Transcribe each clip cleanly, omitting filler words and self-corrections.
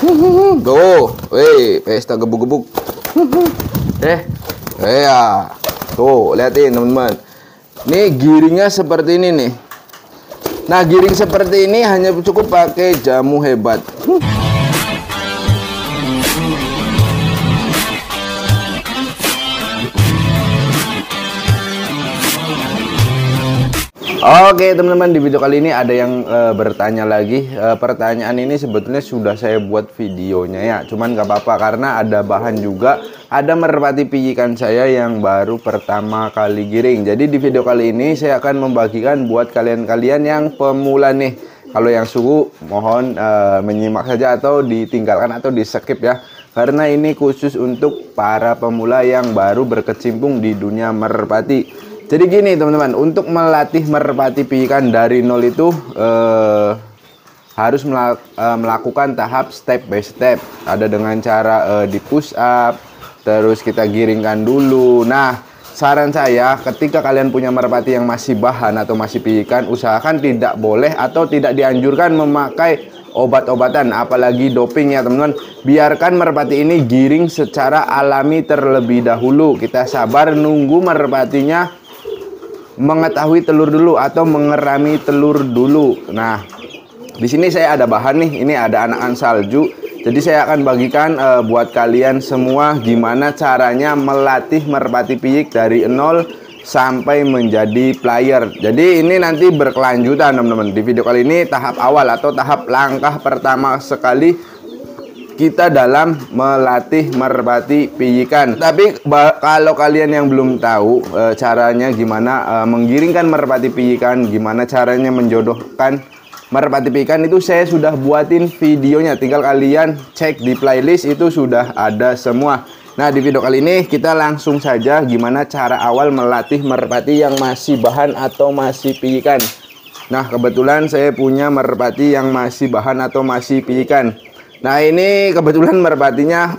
Tuh, pesta gebuk-gebuk. Ya. Tuh, liatin teman-teman. Nih giringnya seperti ini nih. Nah, giring seperti ini hanya cukup pakai jamu hebat. Oke teman-teman, di video kali ini ada yang bertanya lagi. Pertanyaan ini sebetulnya sudah saya buat videonya ya, cuman gak apa-apa karena ada bahan juga. Ada merpati pijikan saya yang baru pertama kali giring. Jadi di video kali ini saya akan membagikan buat kalian-kalian yang pemula nih. Kalau yang suhu mohon menyimak saja atau ditinggalkan atau di skip ya, karena ini khusus untuk para pemula yang baru berkecimpung di dunia merpati. Jadi gini teman-teman, untuk melatih merpati pijikan dari nol itu harus melakukan tahap step by step. Ada dengan cara di push up, terus kita giringkan dulu. Nah, saran saya ketika kalian punya merpati yang masih bahan atau masih pijikan, usahakan tidak boleh atau tidak dianjurkan memakai obat-obatan, apalagi doping ya teman-teman. Biarkan merpati ini giring secara alami terlebih dahulu. Kita sabar nunggu merpatinya mengetahui telur dulu atau mengerami telur dulu. Nah, di sini saya ada bahan nih. Ini ada anakan salju. Jadi saya akan bagikan buat kalian semua gimana caranya melatih merpati piyik dari nol sampai menjadi player. Jadi ini nanti berkelanjutan teman-teman. Di video kali ini tahap awal atau tahap langkah pertama sekali kita dalam melatih merpati pijikan. Tapi kalau kalian yang belum tahu caranya gimana menggiringkan merpati pijikan, gimana caranya menjodohkan merpati pijikan, itu saya sudah buatin videonya. Tinggal kalian cek di playlist, itu sudah ada semua. Nah, di video kali ini kita langsung saja gimana cara awal melatih merpati yang masih bahan atau masih pijikan. Nah, kebetulan saya punya merpati yang masih bahan atau masih pijikan. Nah, ini kebetulan merpatinya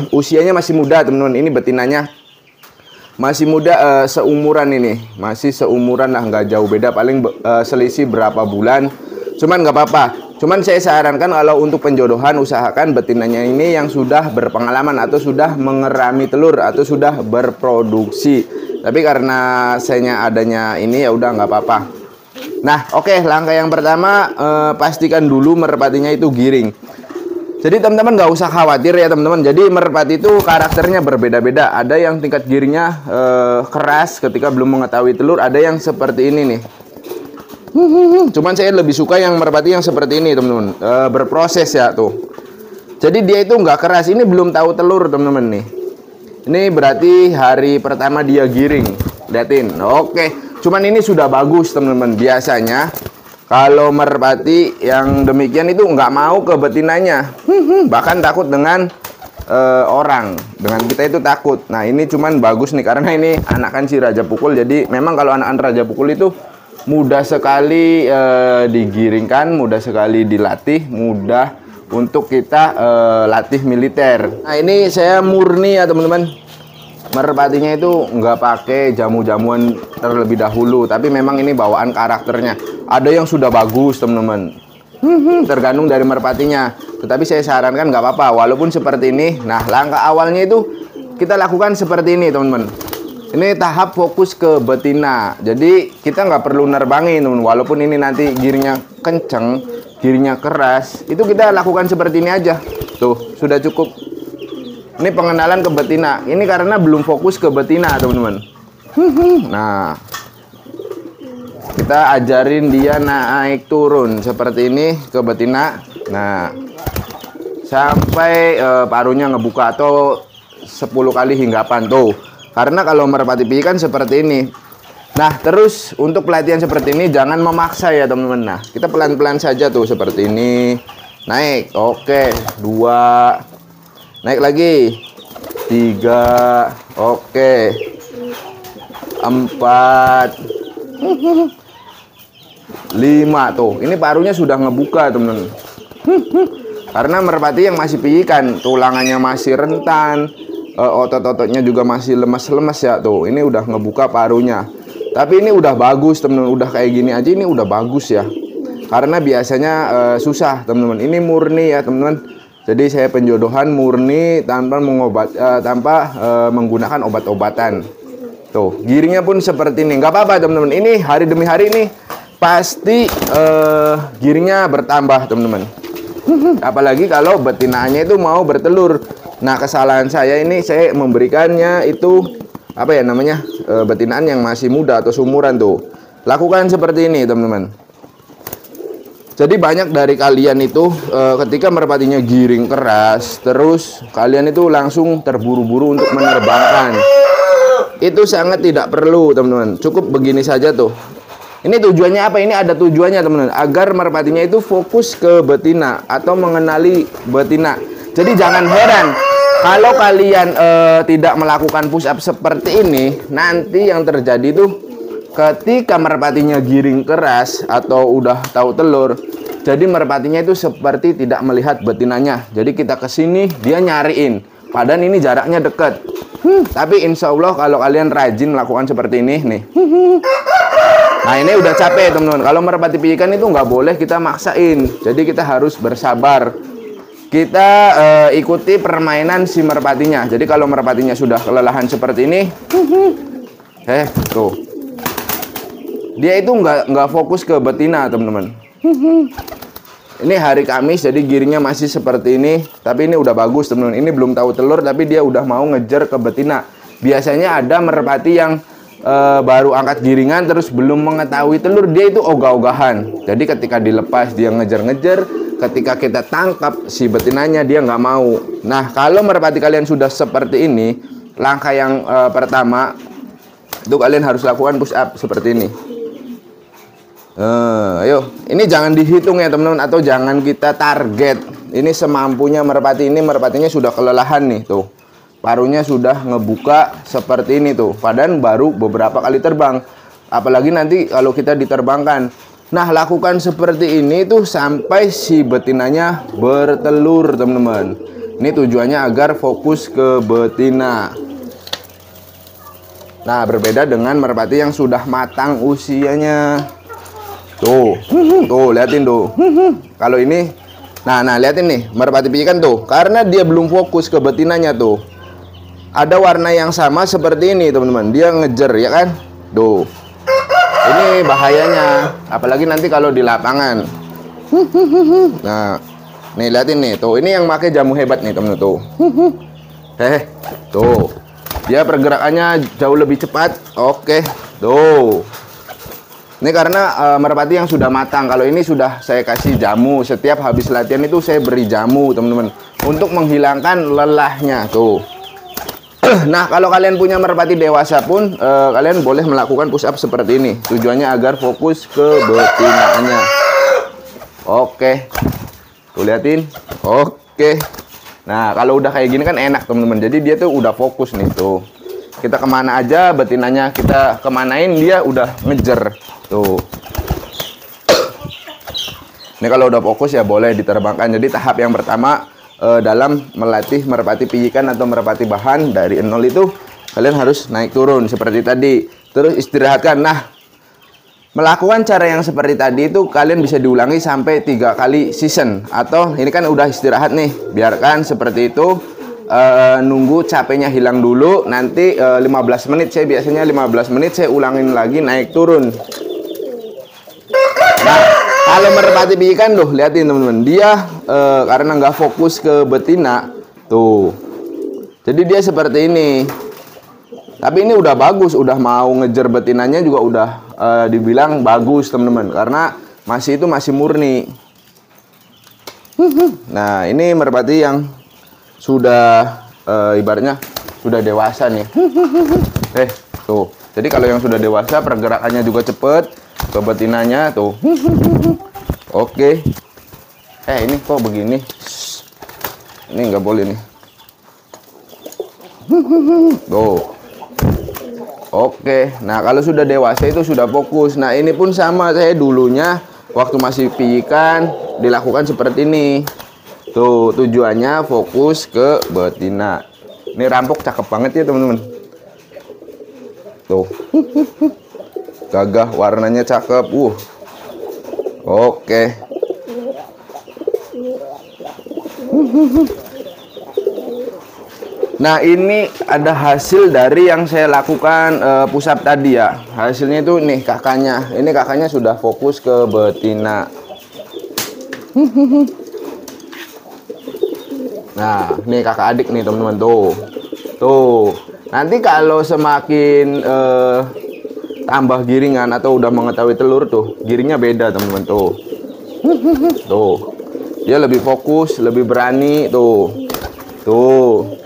usianya masih muda teman-teman. Ini betinanya masih muda, seumuran ini. Masih seumuran lah, nggak jauh beda. Paling selisih berapa bulan. Cuman nggak apa-apa. Cuman saya sarankan kalau untuk penjodohan usahakan betinanya ini yang sudah berpengalaman atau sudah mengerami telur atau sudah berproduksi. Tapi karena sayanya adanya ini ya udah nggak apa-apa. Nah, oke, langkah yang pertama pastikan dulu merpatinya itu giring. Jadi teman-teman nggak usah khawatir ya teman-teman. Jadi merpati itu karakternya berbeda-beda. Ada yang tingkat giringnya keras ketika belum mengetahui telur. Ada yang seperti ini nih. Cuman saya lebih suka yang merpati yang seperti ini teman-teman. Berproses ya tuh. Jadi dia itu nggak keras. Ini belum tahu telur teman-teman nih. Ini berarti hari pertama dia giring. Liatin. Oke. Cuman ini sudah bagus teman-teman. Biasanya kalau merpati yang demikian itu nggak mau ke betinanya, bahkan takut dengan orang, dengan kita itu takut. Nah, ini cuman bagus nih karena ini anakan si raja pukul. Jadi memang kalau anakan raja pukul itu mudah sekali digiringkan, mudah sekali dilatih, mudah untuk kita latih militer. Nah, ini saya murni ya teman-teman. Merpatinya itu nggak pakai jamu-jamuan terlebih dahulu, tapi memang ini bawaan karakternya. Ada yang sudah bagus teman-teman, tergantung dari merpatinya. Tetapi saya sarankan nggak apa-apa walaupun seperti ini. Nah, langkah awalnya itu kita lakukan seperti ini teman-teman. Ini tahap fokus ke betina. Jadi kita nggak perlu nerbangin teman. Walaupun ini nanti giringnya kenceng, giringnya keras, itu kita lakukan seperti ini aja. Tuh, sudah cukup. Ini pengenalan ke betina. Ini karena belum fokus ke betina teman-teman. Nah, kita ajarin dia naik turun seperti ini ke betina. Nah, sampai paruhnya ngebuka atau 10 kali hinggapan tuh. Karena kalau merpati pijikan seperti ini. Nah, terus untuk pelatihan seperti ini jangan memaksa ya teman-teman. Nah, kita pelan-pelan saja tuh seperti ini. Naik. Oke, 2. Naik lagi. 3. Oke. 4. 5 tuh. Ini paruhnya sudah ngebuka teman-teman. Karena merpati yang masih pijikan, tulangannya masih rentan, otot-ototnya juga masih lemas-lemas ya tuh. Ini udah ngebuka paruhnya. Tapi ini udah bagus teman-teman. Udah kayak gini aja ini udah bagus ya. Karena biasanya susah teman-teman. Ini murni ya teman-teman. Jadi saya penjodohan murni tanpa menggunakan obat-obatan. Tuh, giringnya pun seperti ini. Nggak apa-apa teman-teman. Ini hari demi hari ini pasti giringnya bertambah teman-teman. Apalagi kalau betinanya itu mau bertelur. Nah, kesalahan saya ini saya memberikannya itu apa ya namanya, betinaan yang masih muda atau sumuran tuh. Lakukan seperti ini teman-teman. Jadi banyak dari kalian itu ketika merpatinya giring keras, terus kalian itu langsung terburu-buru untuk menerbangkan. Itu sangat tidak perlu teman-teman. Cukup begini saja tuh. Ini tujuannya apa? Ini ada tujuannya teman-teman, agar merpatinya itu fokus ke betina atau mengenali betina. Jadi jangan heran kalau kalian tidak melakukan push up seperti ini. Nanti yang terjadi tuh ketika merpatinya giring keras atau udah tahu telur, jadi merpatinya itu seperti tidak melihat betinanya. Jadi kita kesini dia nyariin, padahal ini jaraknya dekat. Tapi insya Allah kalau kalian rajin melakukan seperti ini nih. Nah, ini udah capek teman-teman. Kalau merpati pijikan itu nggak boleh kita maksain. Jadi kita harus bersabar. Kita ikuti permainan si merpatinya. Jadi kalau merpatinya sudah kelelahan seperti ini, tuh, dia itu nggak fokus ke betina teman-teman. Ini hari Kamis, jadi giringnya masih seperti ini. Tapi ini udah bagus teman-teman. Ini belum tahu telur, tapi dia udah mau ngejar ke betina. Biasanya ada merpati yang baru angkat giringan terus belum mengetahui telur, dia itu ogah-ogahan. Jadi ketika dilepas dia ngejar-ngejar, ketika kita tangkap si betinanya dia nggak mau. Nah, kalau merpati kalian sudah seperti ini, langkah yang pertama itu kalian harus lakukan push up seperti ini. Ayo, ini jangan dihitung ya teman-teman, atau jangan kita target. Ini semampunya merpati. Ini merpatinya sudah kelelahan nih tuh. Paruhnya sudah ngebuka seperti ini tuh. Padahal baru beberapa kali terbang. Apalagi nanti kalau kita diterbangkan. Nah, lakukan seperti ini tuh sampai si betinanya bertelur teman-teman. Ini tujuannya agar fokus ke betina. Nah, berbeda dengan merpati yang sudah matang usianya. Tuh, liatin tuh. Kalau ini, nah liatin nih, merpati pijikan tuh. Karena dia belum fokus ke betinanya tuh. Ada warna yang sama seperti ini teman-teman. Dia ngejar ya kan? Tuh. Ini bahayanya. Apalagi nanti kalau di lapangan. Nah, nih liatin nih. Tuh, ini yang pakai jamu hebat nih teman-teman tuh. Tuh. Dia pergerakannya jauh lebih cepat. Oke. Tuh. Ini karena merpati yang sudah matang. Kalau ini sudah saya kasih jamu. Setiap habis latihan itu saya beri jamu teman-teman, untuk menghilangkan lelahnya tuh. Nah, kalau kalian punya merpati dewasa pun kalian boleh melakukan push up seperti ini. Tujuannya agar fokus ke betinaannya. Oke. Tuh liatin. Oke. Nah, kalau udah kayak gini kan enak teman-teman. Jadi dia tuh udah fokus nih tuh. Kita kemana aja betinanya kita kemanain, dia udah ngejar tuh. Ini kalau udah fokus ya boleh diterbangkan. Jadi tahap yang pertama dalam melatih merpati pijikan atau merpati bahan dari 0 itu kalian harus naik turun seperti tadi, terus istirahatkan. Nah, melakukan cara yang seperti tadi itu kalian bisa diulangi sampai 3 kali season. Atau ini kan udah istirahat nih, biarkan seperti itu, nunggu capeknya hilang dulu. Nanti 15 menit, saya biasanya 15 menit saya ulangin lagi naik turun. Nah, kalau merpati pijikan tuh liatin teman-teman, dia karena nggak fokus ke betina tuh, jadi dia seperti ini. Tapi ini udah bagus, udah mau ngejar betinanya juga udah dibilang bagus teman-teman, karena masih murni. Nah, ini merpati yang sudah ibaratnya sudah dewasa nih. Tuh, jadi kalau yang sudah dewasa pergerakannya juga cepet ke betinanya tuh. Oke. Ini kok begini? Ini nggak boleh nih. Tuh. Oke. Nah, kalau sudah dewasa itu sudah fokus. Nah, ini pun sama, saya dulunya waktu masih pijikan dilakukan seperti ini. Tuh, tujuannya fokus ke betina. Ini rampok cakep banget ya, teman-teman. Tuh. Gagah, warnanya cakep. Oke. Nah, ini ada hasil dari yang saya lakukan push up tadi ya. Hasilnya itu nih kakaknya. Ini kakaknya sudah fokus ke betina. Nah, nih kakak adik nih teman-teman tuh. Tuh. Nanti kalau semakin tambah giringan atau udah mengetahui telur tuh, giringnya beda teman-teman tuh. Tuh. Dia lebih fokus, lebih berani tuh. Tuh.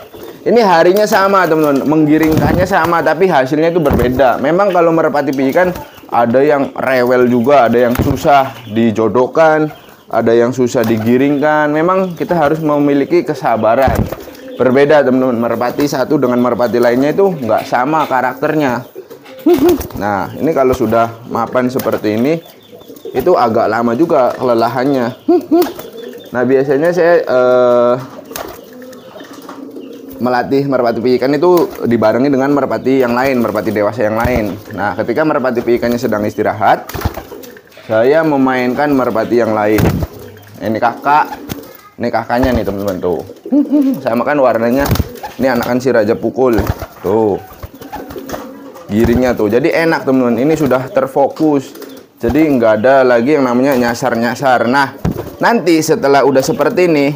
Ini harinya sama teman-teman, menggiringkannya sama tapi hasilnya itu berbeda. Memang kalau merpati pijikan ada yang rewel juga, ada yang susah dijodohkan, ada yang susah digiringkan. Memang kita harus memiliki kesabaran. Berbeda teman-teman, merpati satu dengan merpati lainnya itu nggak sama karakternya. Nah, ini kalau sudah mapan seperti ini, itu agak lama juga kelelahannya. Nah, biasanya saya melatih merpati pijikan itu dibarengi dengan merpati yang lain, merpati dewasa yang lain. Nah, ketika merpati pijikannya sedang istirahat, saya memainkan merpati yang lain. Ini kakak, ini kakaknya nih teman-teman tuh. Sama kan warnanya. Ini anakan si raja pukul. Tuh. Giringnya tuh. Jadi enak teman-teman. Ini sudah terfokus. Jadi nggak ada lagi yang namanya nyasar-nyasar. Nah, nanti setelah udah seperti ini,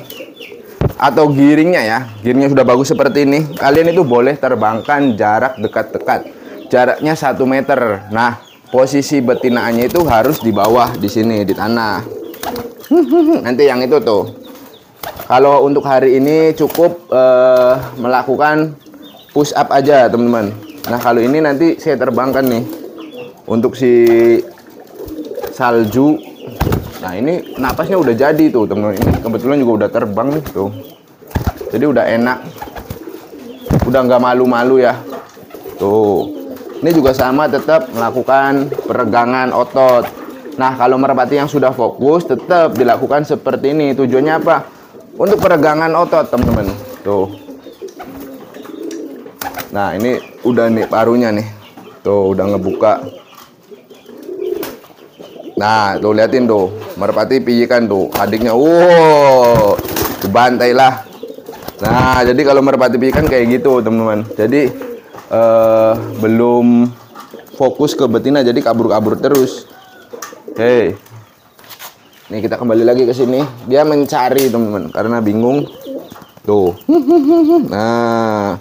atau giringnya sudah bagus seperti ini, kalian itu boleh terbangkan jarak dekat-dekat, jaraknya 1 meter. Nah, posisi betinaannya itu harus di bawah, di sini, di tanah. Nanti yang itu tuh, kalau untuk hari ini cukup melakukan push up aja teman-teman. Nah, kalau ini nanti saya terbangkan nih untuk si salju. Nah, ini napasnya udah jadi tuh teman-teman. Ini kebetulan juga udah terbang nih tuh. Jadi udah enak. Udah nggak malu-malu ya. Tuh. Ini juga sama, tetap melakukan peregangan otot. Nah, kalau merpati yang sudah fokus tetap dilakukan seperti ini. Tujuannya apa? Untuk peregangan otot teman-teman. Tuh. Nah, ini udah nih parunya nih. Tuh, udah ngebuka. Nah, tuh liatin tuh, merpati pijikan tuh, adiknya, wow, dibantai lah. Nah, jadi kalau merpati pijikan kayak gitu, teman-teman. Jadi belum fokus ke betina, jadi kabur-kabur terus. Oke, nih kita kembali lagi ke sini. Dia mencari, teman-teman, karena bingung. Tuh, nah,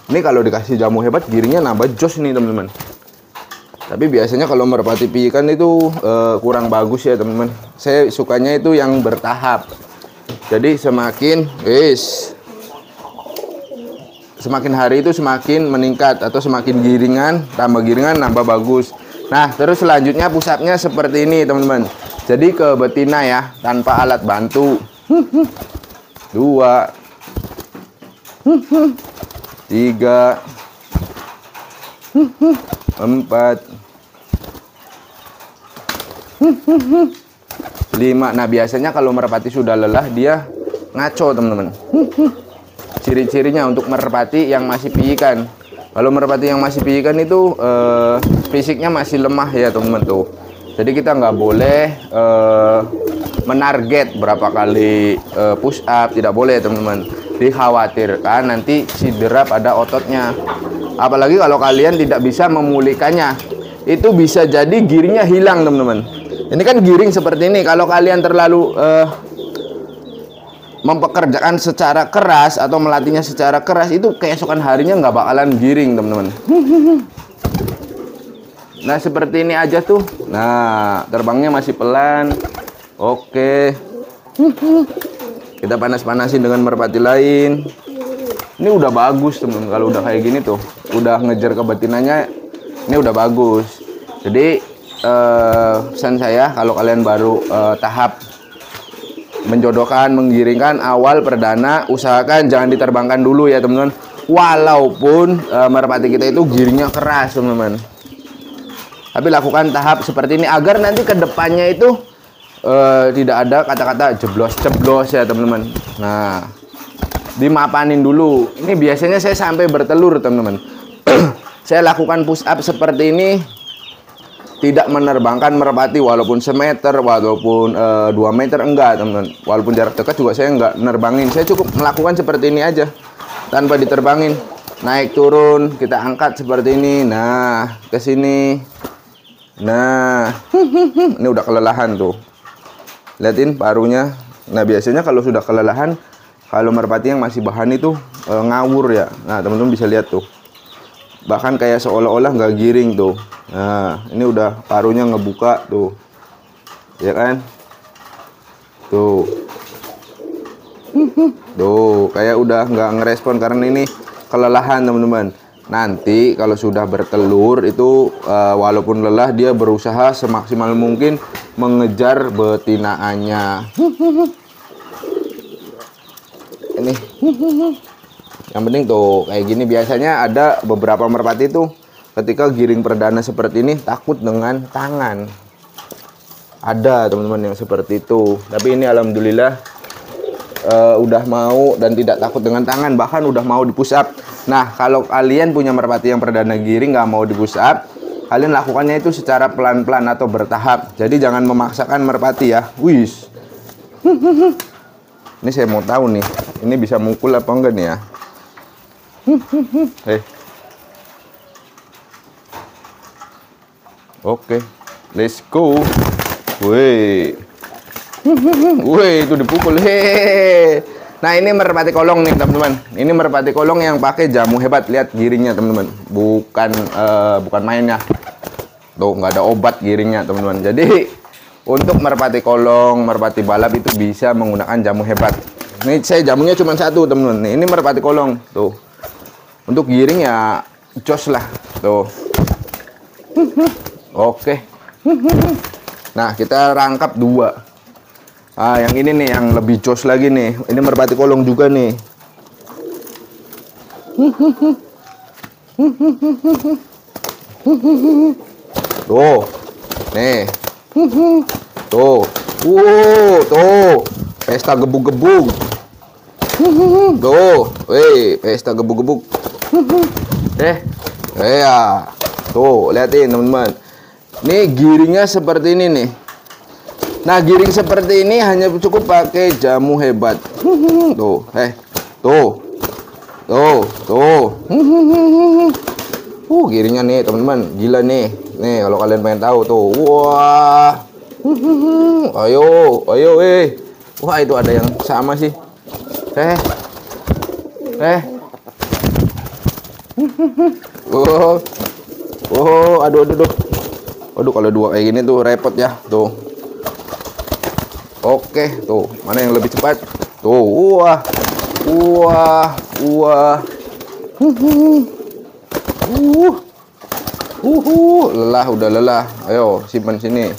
ini kalau dikasih jamu hebat, giringnya nambah jos nih, teman-teman. Tapi biasanya kalau merpati pijikan itu kurang bagus ya teman-teman. Saya sukanya itu yang bertahap. Jadi semakin semakin hari itu semakin meningkat, atau semakin giringan, tambah giringan nambah bagus. Nah, terus selanjutnya push up-nya seperti ini teman-teman. Jadi ke betina ya, tanpa alat bantu. 2 3 4 5. Nah, biasanya kalau merpati sudah lelah dia ngaco teman-teman. Ciri-cirinya untuk merpati yang masih pijikan. Kalau merpati yang masih pijikan itu fisiknya masih lemah ya teman-teman tuh. Jadi kita nggak boleh menarget berapa kali push up, tidak boleh teman-teman. Dikhawatirkan nanti cedera pada ototnya. Apalagi kalau kalian tidak bisa memulihkannya, itu bisa jadi giringnya hilang teman-teman. Ini kan giring seperti ini. Kalau kalian terlalu mempekerjakan secara keras atau melatihnya secara keras, itu keesokan harinya nggak bakalan giring teman-teman. Nah, seperti ini aja tuh. Nah, terbangnya masih pelan. Oke, kita panas-panasin dengan merpati lain. Ini udah bagus teman-teman. Kalau udah kayak gini tuh, udah ngejar ke betinanya, ini udah bagus. Jadi pesan saya, kalau kalian baru tahap menjodohkan, menggiringkan awal perdana, usahakan jangan diterbangkan dulu ya teman-teman. Walaupun merpati kita itu giringnya keras teman-teman, tapi lakukan tahap seperti ini agar nanti ke depannya itu tidak ada kata-kata jeblos-jeblos ya teman-teman. Nah, dimapanin dulu. Ini biasanya saya sampai bertelur teman-teman. Saya lakukan push up seperti ini tidak menerbangkan merpati walaupun semeter, walaupun 2 meter, enggak teman-teman. Walaupun jarak dekat juga saya enggak nerbangin. Saya cukup melakukan seperti ini aja tanpa diterbangin. Naik turun, kita angkat seperti ini. Nah, ke sini. Nah, ini udah kelelahan tuh. Lihatin parunya. Nah, biasanya kalau sudah kelelahan, kalau merpati yang masih bahan itu ngawur ya. Nah, teman-teman bisa lihat tuh. Bahkan kayak seolah-olah nggak giring tuh. Nah, ini udah parunya ngebuka tuh. Ya kan? Tuh. Tuh, kayak udah nggak ngerespon karena ini kelelahan, teman-teman. Nanti kalau sudah bertelur itu walaupun lelah, dia berusaha semaksimal mungkin mengejar betinaannya. Ini yang penting tuh kayak gini. Biasanya ada beberapa merpati tuh ketika giring perdana seperti ini takut dengan tangan. Ada teman-teman yang seperti itu, tapi ini alhamdulillah udah mau dan tidak takut dengan tangan, bahkan udah mau di push up. Nah, kalau kalian punya merpati yang perdana giring nggak mau di push up, kalian lakukannya itu secara pelan-pelan atau bertahap. Jadi jangan memaksakan merpati ya. Wis. Ini saya mau tahu nih, ini bisa mukul apa enggak nih ya? Oke, let's go. Wih, itu dipukul. Nah, ini merpati kolong nih teman-teman. Ini merpati kolong yang pakai jamu hebat. Lihat giringnya teman-teman. Bukan mainnya. Tuh nggak ada obat giringnya teman-teman. Jadi untuk merpati kolong, merpati balap itu bisa menggunakan jamu hebat. Ini saya jamunya cuma satu teman-teman. Ini merpati kolong tuh. Untuk giring ya jos lah tuh. Oke. Nah, kita rangkap 2. Yang ini nih yang lebih jos lagi nih. Ini merpati kolong juga nih. Tuh. Nih. Tuh. Tuh. Pesta gebuk-gebuk. Tuh. Pesta gebuk-gebuk. Ya. Tuh, lihatin teman-teman. Nih giringnya seperti ini nih. Nah, giring seperti ini hanya cukup pakai jamu hebat. Tuh, tuh. Giringnya nih teman-teman, gila nih. Nih kalau kalian pengen tahu tuh. Wah. Ayo. Wah, itu ada yang sama sih. Aduh. Waduh, kalau 2 kayak gini tuh repot ya. Tuh. Oke, tuh. Mana yang lebih cepat? Tuh. Wah. Lelah, udah lelah. Ayo, simpan sini.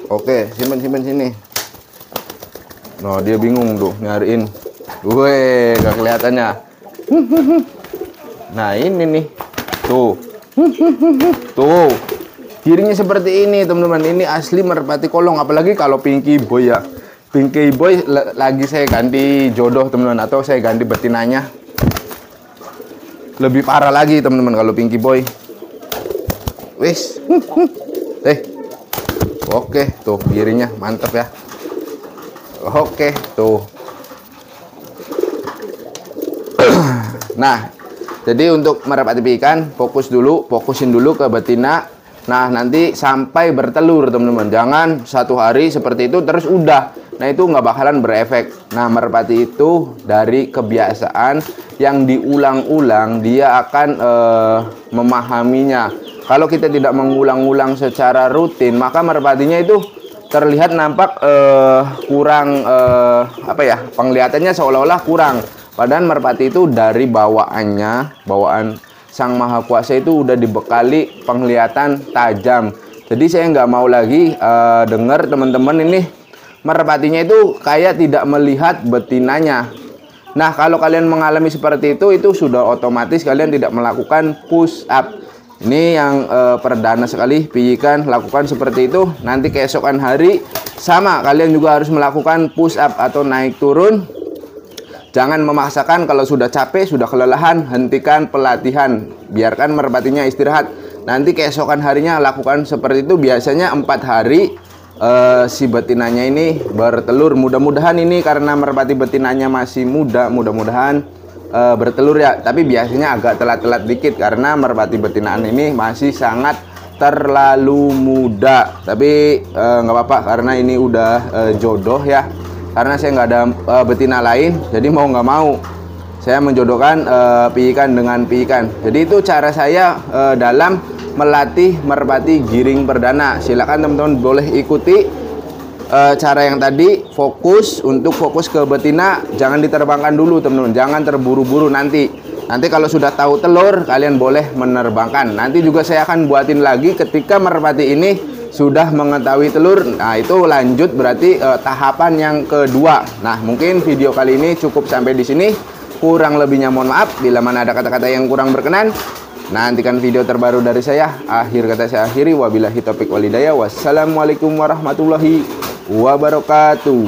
Oke, simpan sini. Nah, dia bingung tuh nyariin. Weh, gak kelihatannya. Nah, ini nih. Tuh. Giringnya seperti ini, teman-teman. Ini asli merpati kolong, apalagi kalau Pinky Boy ya. Pinky Boy lagi saya ganti jodoh, teman-teman, atau saya ganti betinanya. Lebih parah lagi, teman-teman, kalau Pinky Boy. Wis. Oke, tuh giringnya mantap ya. Oke, tuh. Nah, jadi untuk merpati piikan fokusin dulu ke betina. Nah, nanti sampai bertelur, teman-teman. Jangan satu hari seperti itu terus udah. Nah, itu nggak bakalan berefek. Nah, merpati itu dari kebiasaan yang diulang-ulang, dia akan memahaminya. Kalau kita tidak mengulang-ulang secara rutin, maka merpatinya itu terlihat nampak kurang penglihatannya seolah-olah kurang. Padahal merpati itu dari bawaan Sang Maha Kuasa itu udah dibekali penglihatan tajam. Jadi saya nggak mau lagi dengar teman-teman ini merpatinya itu kayak tidak melihat betinanya. Nah, kalau kalian mengalami seperti itu sudah otomatis kalian tidak melakukan push up. Ini yang perdana sekali piikan, lakukan seperti itu. Nanti keesokan hari sama, kalian juga harus melakukan push up atau naik turun. Jangan memaksakan. Kalau sudah capek, sudah kelelahan, hentikan pelatihan. Biarkan merpatinya istirahat. Nanti keesokan harinya lakukan seperti itu. Biasanya 4 hari si betinanya ini bertelur. Mudah-mudahan ini karena merpati betinanya masih muda, mudah-mudahan bertelur ya. Tapi biasanya agak telat-telat dikit karena merpati betinaan ini masih sangat terlalu muda. Tapi nggak apa-apa karena ini udah jodoh ya. Karena saya nggak ada betina lain, jadi mau nggak mau saya menjodohkan piikan dengan piikan. Jadi itu cara saya dalam melatih merpati giring perdana. Silakan teman-teman boleh ikuti cara yang tadi. Fokus ke betina, jangan diterbangkan dulu teman-teman, jangan terburu-buru. Nanti kalau sudah tahu telur kalian boleh menerbangkan. Nanti juga saya akan buatin lagi ketika merpati ini sudah mengetahui telur. Nah itu lanjut berarti tahapan yang kedua. Nah mungkin video kali ini cukup sampai di sini. Kurang lebihnya mohon maaf. Bila mana ada kata-kata yang kurang berkenan, nantikan video terbaru dari saya. Akhir kata saya akhiri, wabillahi taufiq walhidayah. Wassalamualaikum warahmatullahi wabarakatuh.